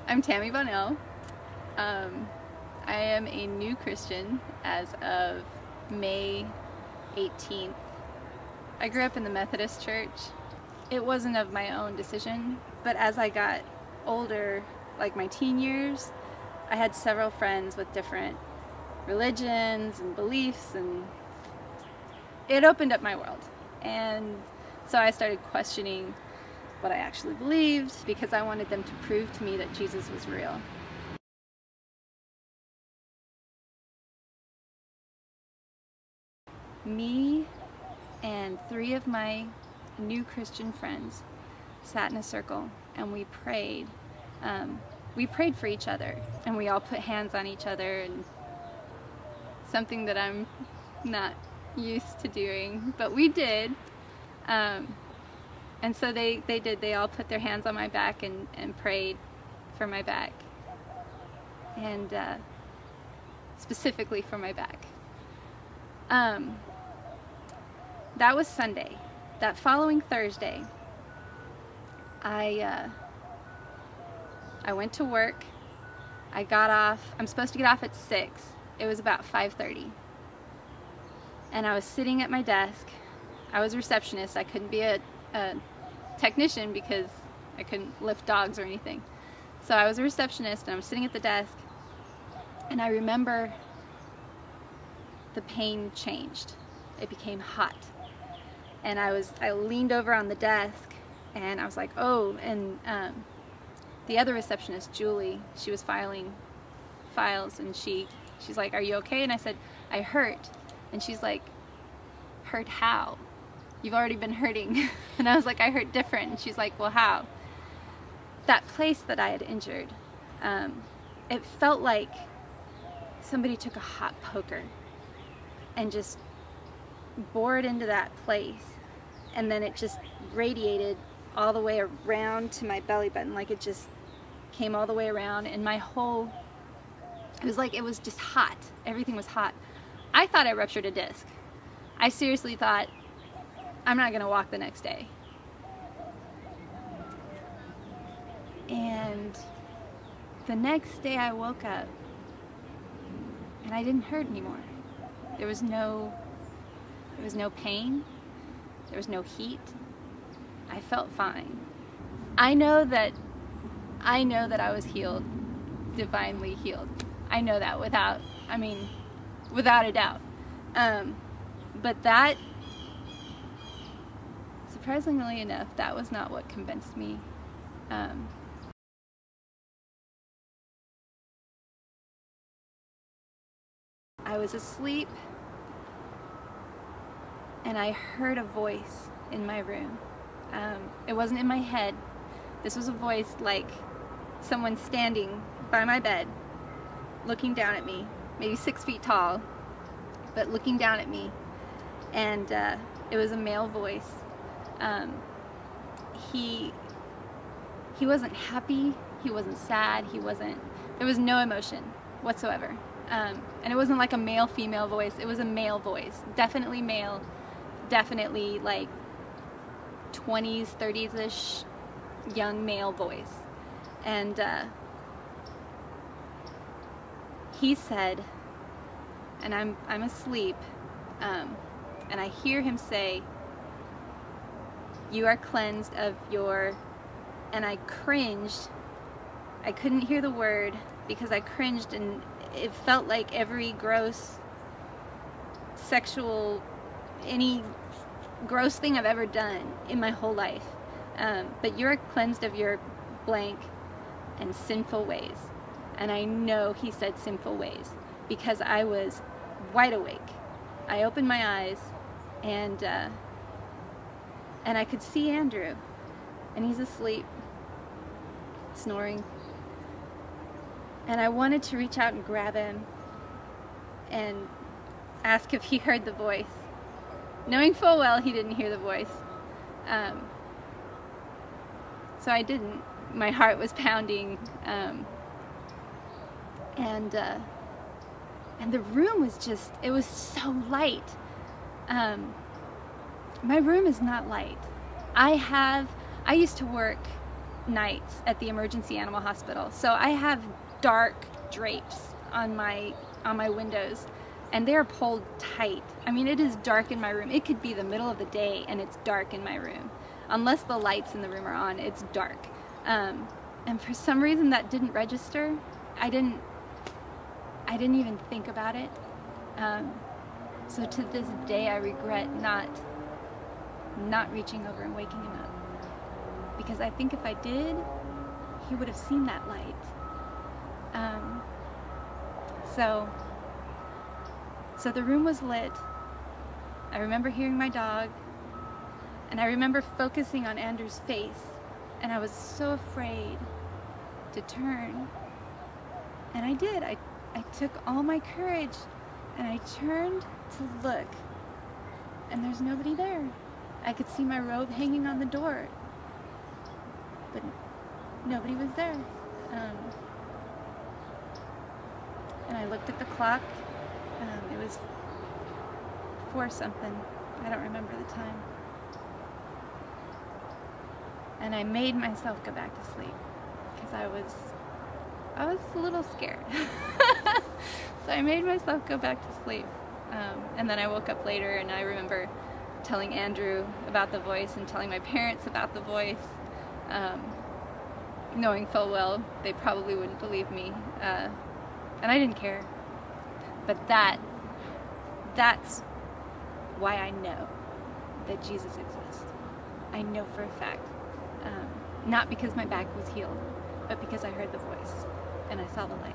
I'm Tammy Bonnell. I am a new Christian as of May 18th. I grew up in the Methodist church. It wasn't of my own decision, but as I got older, like my teen years, I had several friends with different religions and beliefs, and it opened up my world. And so I started questioning what I actually believed because I wanted them to prove to me that Jesus was real. Me and 3 of my new Christian friends sat in a circle and we prayed. We prayed for each other, and we all put hands on each other, and something that I'm not used to doing, but we did. And so they did. They all put their hands on my back and prayed for my back, and specifically for my back. That was Sunday. That following Thursday, I went to work. I got off. I'm supposed to get off at 6. It was about 5:30. And I was sitting at my desk. I was a receptionist. I couldn't be a technician because I couldn't lift dogs or anything. So I was a receptionist and I was sitting at the desk, and I remember the pain changed. It became hot. And I leaned over on the desk and I was like, oh, and the other receptionist, Julie, she was filing files, and she's like, are you okay? And I said, I hurt. And she's like, hurt how? You've already been hurting. And I was like, I hurt different. And she's like, well, how? That place that I had injured, it felt like somebody took a hot poker and just bored into that place, and then it just radiated all the way around to my belly button. Like it just came all the way around, and my whole, it was like it was just hot. Everything was hot. I thought I ruptured a disc. I seriously thought, I'm not gonna walk the next day. And the next day I woke up and I didn't hurt anymore. There was no pain. There was no heat. I felt fine. I know that I was healed, divinely healed. I know that without a doubt. But that, surprisingly enough, that was not what convinced me. I was asleep and I heard a voice in my room. It wasn't in my head. This was a voice like someone standing by my bed, looking down at me, maybe 6 feet tall, but looking down at me. And it was a male voice. He wasn't happy, he wasn't sad, there was no emotion whatsoever. And it wasn't like a male-female voice, it was a male voice. Definitely male, definitely like 20s, 30s-ish young male voice. And he said, and I'm asleep, and I hear him say, you are cleansed of your, and I cringed. I couldn't hear the word because I cringed, and it felt like every gross sexual, any gross thing I've ever done in my whole life. But you're cleansed of your blank and sinful ways. And I know he said sinful ways because I was wide awake. I opened my eyes, and I could see Andrew, and he's asleep, snoring. And I wanted to reach out and grab him and ask if he heard the voice, knowing full well he didn't hear the voice. So I didn't. My heart was pounding, and the room was just, it was so light. My room is not light. I used to work nights at the emergency animal hospital. So I have dark drapes on my windows, and they're pulled tight. I mean, it is dark in my room. It could be the middle of the day and it's dark in my room. Unless the lights in the room are on, it's dark. And for some reason that didn't register. I didn't even think about it. So to this day I regret not reaching over and waking him up. Because I think if I did, he would have seen that light. So the room was lit. I remember hearing my dog, and I remember focusing on Andrew's face, and I was so afraid to turn. And I did. I took all my courage, and I turned to look, and there's nobody there. I could see my robe hanging on the door, but nobody was there. And I looked at the clock. It was 4 something. I don't remember the time. And I made myself go back to sleep because I was a little scared. So I made myself go back to sleep. And then I woke up later, and I remember telling Andrew about the voice and telling my parents about the voice, knowing full well they probably wouldn't believe me. And I didn't care. But that's why I know that Jesus exists. I know for a fact. Not because my back was healed, but because I heard the voice and I saw the light.